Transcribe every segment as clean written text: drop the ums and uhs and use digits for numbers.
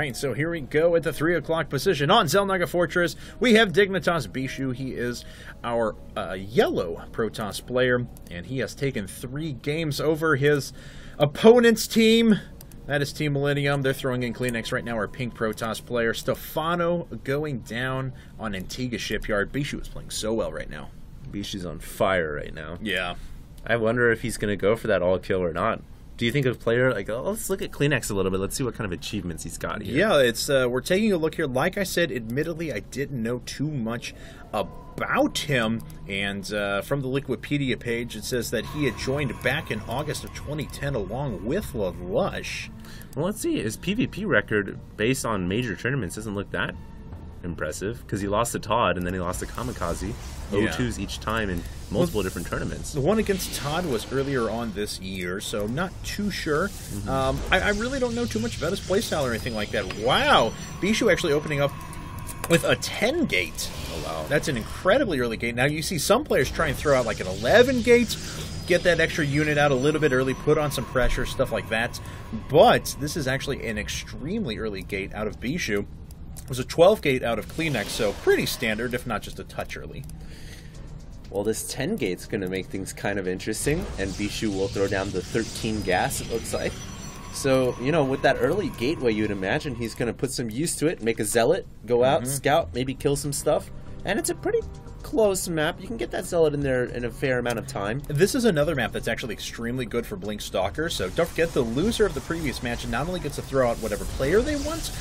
right, so here we go at the 3 o'clock position on Xel'Naga Fortress. We have dignitas.Bischu. He is our yellow Protoss player, and he has taken 3 games over his opponent's team. That is Team Millenium. They're throwing in Kleenex right now, our pink Protoss player. Stefano going down on Antigua Shipyard. Bischu is playing so well right now. Bischu's on fire right now. Yeah. I wonder if he's going to go for that all kill or not. Do you think a player like, oh, let's look at Kleenex a little bit. Let's see what kind of achievements he's got here. Yeah, it's we're taking a look here. Like I said, admittedly, I didn't know too much about him. And from the Liquipedia page, it says that he had joined back in August of 2010 along with Lush. Well, let's see. His PvP record based on major tournaments doesn't look that impressive because he lost to Todd and then he lost to Kamikaze. Yeah. 0-2s each time in multiple different tournaments. The one against Todd was earlier on this year, so not too sure. I really don't know too much about his playstyle or anything like that. Wow! Bischu actually opening up with a 10 gate. Oh, wow. That's an incredibly early gate. Now, you see some players try and throw out like an 11 gate, get that extra unit out a little bit early, put on some pressure, stuff like that. But this is actually an extremely early gate out of Bischu. It was a 12 gate out of Kleenex, so pretty standard, if not just a touch early. Well, this 10 gate's going to make things kind of interesting, and Bischu will throw down the 13 gas, it looks like. So, you know, with that early gateway, you would imagine he's going to put some use to it, make a zealot, go out, scout, maybe kill some stuff. And it's a pretty close map. You can get that zealot in there in a fair amount of time. This is another map that's actually extremely good for Blink Stalker, so don't forget the loser of the previous match not only gets to throw out whatever player they want,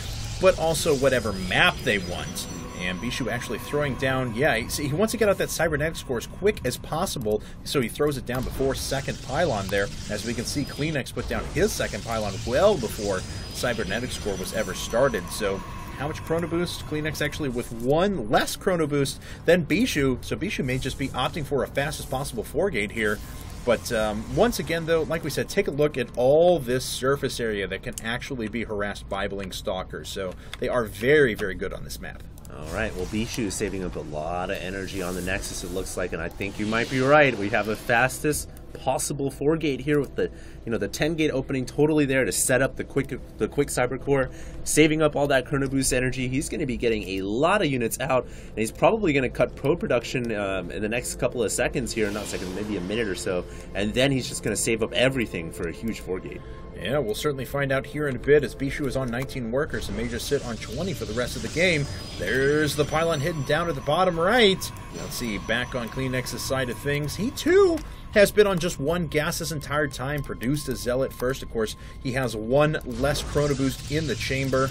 but also whatever map they want. And Bischu actually throwing down, yeah, he wants to get out that cybernetic score as quick as possible, so he throws it down before second pylon there. As we can see, Kleenex put down his second pylon well before cybernetic score was ever started. So how much chrono boost? Kleenex actually with 1 less chrono boost than Bischu, so Bischu may just be opting for a fastest possible 4-gate here. But once again, though, like we said, take a look at all this surface area that can actually be harassed by Blink Stalkers. So they are very, very good on this map. All right, well, Bischu is saving up a lot of energy on the Nexus, it looks like, and I think you might be right. We have the fastest possible 4-gate here with the, you know, the 10-gate opening totally there to set up the quick cyber core, saving up all that chrono boost energy. He's going to be getting a lot of units out, and he's probably going to cut pro production in the next couple of seconds here, not seconds, maybe a minute or so, and then he's just going to save up everything for a huge 4-gate. Yeah, we'll certainly find out here in a bit as Bischu is on 19 workers and may just sit on 20 for the rest of the game. There's the pylon hidden down at the bottom right. Let's see, back on Kleenex's side of things. He, too, has been on just 1 gas this entire time, produced a zealot first. Of course, he has 1 less chrono boost in the chamber.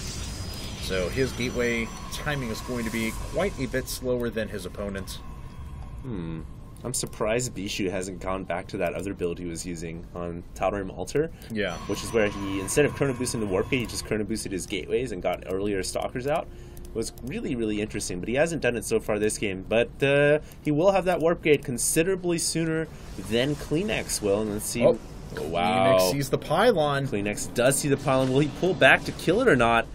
So his gateway timing is going to be quite a bit slower than his opponent. I'm surprised Bischu hasn't gone back to that other build he was using on Tal'Darim Altar. Yeah. Which is where he, instead of chrono boosting the warp gate, he just chrono boosted his gateways and got earlier stalkers out. It was really, really interesting, but he hasn't done it so far this game. But he will have that warp gate considerably sooner than Kleenex will. And let's see. Oh, wow. Kleenex sees the pylon. Kleenex does see the pylon. Will he pull back to kill it or not?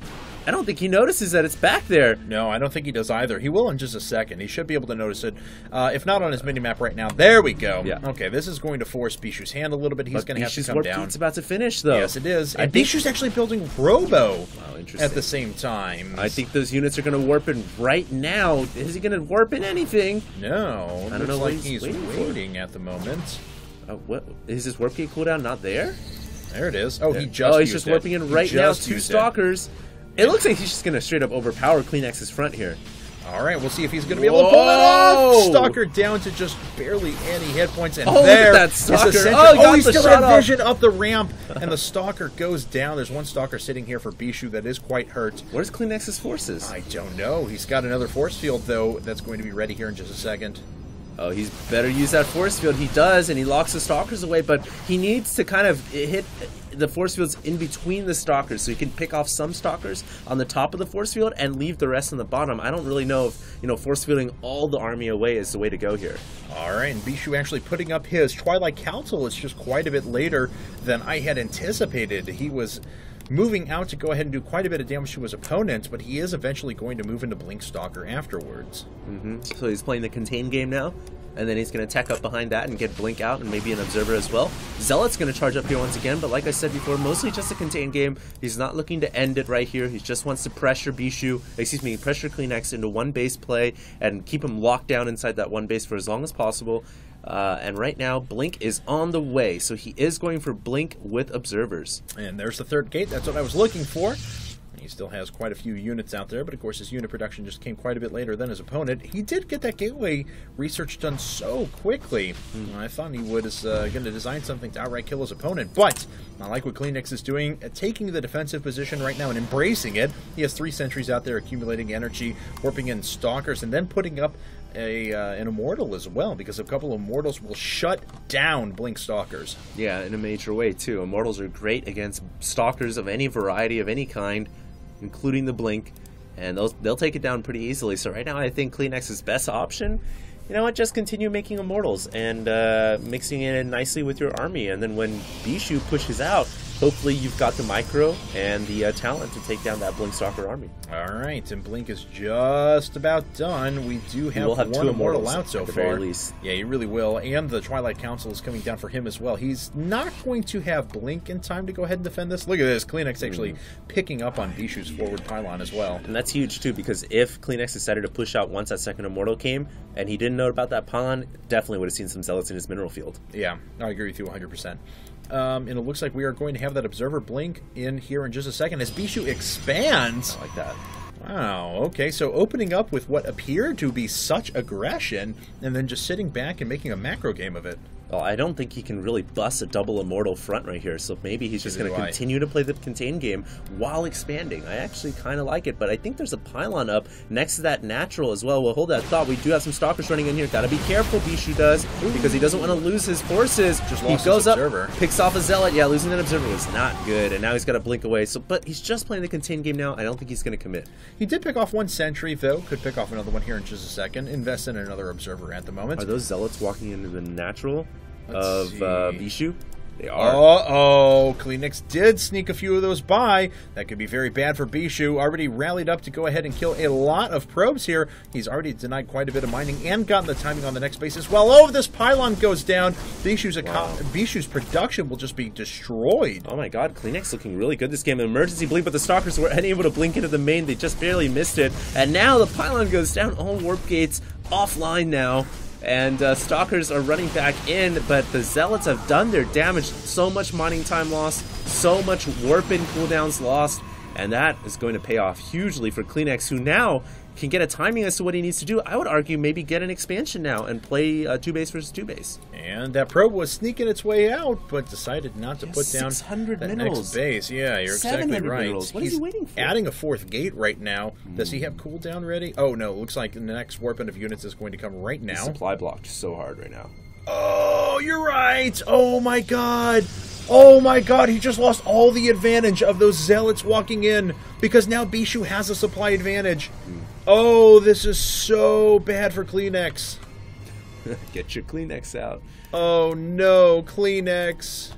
I don't think he notices that it's back there. No, I don't think he does either. He will in just a second. He should be able to notice it. If not on his mini-map right now. There we go. Yeah. Okay, this is going to force Bischu's hand a little bit. He's going to have to come down. It's about to finish, though. Yes, it is. And Bischu's actually building Robo at the same time. I think those units are going to warp in right now. Is he going to warp in anything? No. I don't know like he's waiting at the moment. What? Is his warp gate cooldown not there? There it is. Oh, he just he's just warping in right now. 2 stalkers. It looks like he's just going to straight up overpower Kleenex's front here. All right, we'll see if he's going to be able to pull it off. Stalker down to just barely any hit points. And there look at that Stalker. He still had vision up the ramp. And the Stalker goes down. There's 1 Stalker sitting here for Bischu that is quite hurt. Where's Kleenex's forces? I don't know. He's got another force field, though, that's going to be ready here in just a second. Oh, he's better use that force field. He does, and he locks the stalkers away, but he needs to kind of hit the force fields in between the stalkers so he can pick off some stalkers on the top of the force field and leave the rest on the bottom. I don't really know if, you know, force fielding all the army away is the way to go here. All right, and Bischu actually putting up his Twilight Council is just quite a bit later than I had anticipated. He was moving out to go ahead and do quite a bit of damage to his opponents, but he is eventually going to move into Blink Stalker afterwards. So he's playing the contain game now, and then he's going to tech up behind that and get Blink out and maybe an Observer as well. Zealot's going to charge up here once again, but like I said before, mostly just a contained game. He's not looking to end it right here. He just wants to pressure pressure Kleenex into one base play and keep him locked down inside that one base for as long as possible. And right now, Blink is on the way, so he is going for Blink with Observers. And there's the third gate. That's what I was looking for. He still has quite a few units out there, but of course his unit production just came quite a bit later than his opponent. He did get that gateway research done so quickly. I thought he was going to design something to outright kill his opponent, but I like what Kleenex is doing, taking the defensive position right now and embracing it. He has 3 sentries out there accumulating energy, warping in Stalkers, and then putting up an Immortal as well, because a couple of Immortals will shut down Blink Stalkers. Yeah, in a major way too. Immortals are great against Stalkers of any variety, of any kind, including the Blink, and they'll take it down pretty easily. So right now I think Kleenex's best option, you know what, just continue making Immortals and mixing it in nicely with your army, and then when Bischu pushes out, hopefully you've got the micro and the talent to take down that Blink Stalker army. Alright, and Blink is just about done. We do have, one 2 Immortal out so at the far. very least. Yeah, he really will. And the Twilight Council is coming down for him as well. He's not going to have Blink in time to go ahead and defend this. Look at this. Kleenex actually picking up on Bischu's forward pylon as well. And that's huge too, because if Kleenex decided to push out once that second Immortal came, and he didn't know about that pylon, definitely would have seen some Zealots in his mineral field. Yeah, I agree with you 100%. And it looks like we are going to have that Observer Blink in here in just a second as Bischu expands. I like that. Wow, okay, so opening up with what appeared to be such aggression, and then just sitting back and making a macro game of it. Well, I don't think he can really bust a double Immortal front right here, so maybe he's just going to continue to play the contained game while expanding. I actually kind of like it, but I think there's a pylon up next to that natural as well. We'll hold that thought. We do have some Stalkers running in here. Got to be careful, Bischu does, because he doesn't want to lose his forces. Just he lost goes his up, Observer. Picks off a Zealot. Yeah, losing that Observer was not good, and now he's got to blink away. So, but he's just playing the contained game now. I don't think he's going to commit. He did pick off 1 sentry, though. Could pick off another one here in just a second. Invest in another Observer at the moment. Are those Zealots walking into the natural of Bischu? They are. Uh-oh, Kleenex did sneak a few of those by. That could be very bad for Bischu. Already rallied up to go ahead and kill a lot of probes here. He's already denied quite a bit of mining and gotten the timing on the next base as well. Oh, this pylon goes down. Bischu's production will just be destroyed. Oh my god, Kleenex looking really good this game. An emergency blink, but the Stalkers were unable to blink into the main. They just barely missed it. And now the pylon goes down. All warp gates offline now. And Stalkers are running back in, but the Zealots have done their damage. So much mining time lost, so much warp-in cooldowns lost, and that is going to pay off hugely for Kleenex, who now can get a timing as to what he needs to do. I would argue maybe get an expansion now and play 2-base versus 2-base. And that probe was sneaking its way out, but decided not to put down 600 that minerals. next base. Yeah, you're exactly right. Minerals. What is he waiting for? Adding a 4th gate right now. Does he have cooldown ready? Oh, no. Looks like the next warp-in of units is going to come right now. Supply blocked so hard right now. Oh, you're right. Oh, my God. Oh, my God. He just lost all the advantage of those Zealots walking in because now Bischu has a supply advantage. Oh, this is so bad for Kleenex. Get your Kleenex out. Oh no, Kleenex.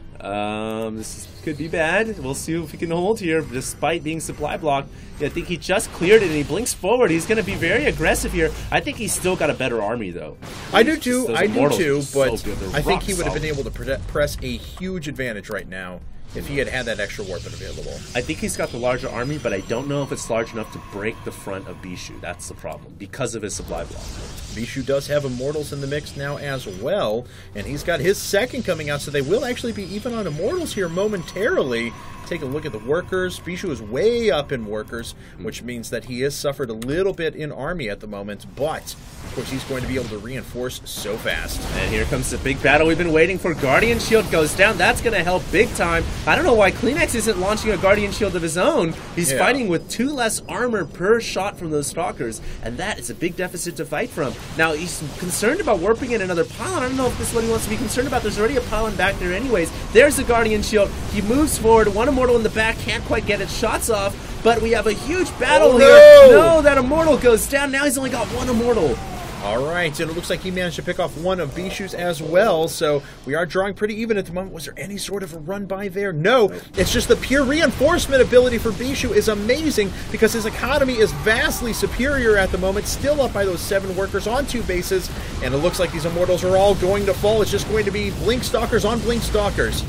Could be bad. We'll see if he can hold here despite being supply blocked. I think he just cleared it and he blinks forward. He's going to be very aggressive here. I think he's still got a better army though. I do too, but so I think he would have been able to press a huge advantage right now if he had had that extra warp-in available. I think he's got the larger army, but I don't know if it's large enough to break the front of Bischu. That's the problem, because of his supply block. Bischu does have Immortals in the mix now as well, and he's got his second coming out, so they will actually be even on Immortals here momentarily. Take a look at the workers. Bischu is way up in workers, which means that he has suffered a little bit in army at the moment, but of course he's going to be able to reinforce so fast. And here comes the big battle we've been waiting for. Guardian Shield goes down. That's going to help big time. I don't know why Kleenex isn't launching a Guardian Shield of his own. He's fighting with 2 less armor per shot from those Stalkers, and that is a big deficit to fight from. Now, he's concerned about warping in another pylon. I don't know if this is what he wants to be concerned about. There's already a pylon back there anyways. There's the Guardian Shield. He moves forward. 1 Immortal in the back. Can't quite get its shots off, but we have a huge battle here. No, that Immortal goes down. Now he's only got 1 Immortal. Alright, and it looks like he managed to pick off one of Bischu's as well, so we are drawing pretty even at the moment. Was there any sort of a run by there? No, it's just the pure reinforcement ability for Bischu is amazing because his economy is vastly superior at the moment, still up by those 7 workers on 2 bases, and it looks like these Immortals are all going to fall. It's just going to be Blink Stalkers on Blink Stalkers.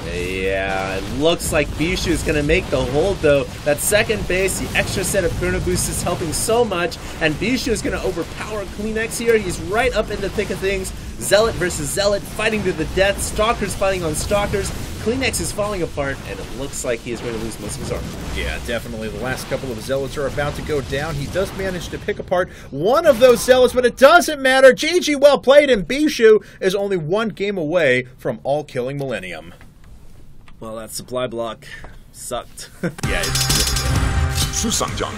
Yeah, it looks like Bischu is going to make the hold, though. That second base, the extra set of Chrono Boost is helping so much, and Bischu is going to overpower Kleenex here. He's right up in the thick of things. Zealot versus Zealot, fighting to the death. Stalkers fighting on Stalkers. Kleenex is falling apart, and it looks like he is going to lose most of his armor. Yeah, definitely. The last couple of Zealots are about to go down. He does manage to pick apart one of those Zealots, but it doesn't matter. GG, well played, and Bischu is only 1 game away from all-killing Millennium. Well, that supply block sucked. Yeah, it's 수상전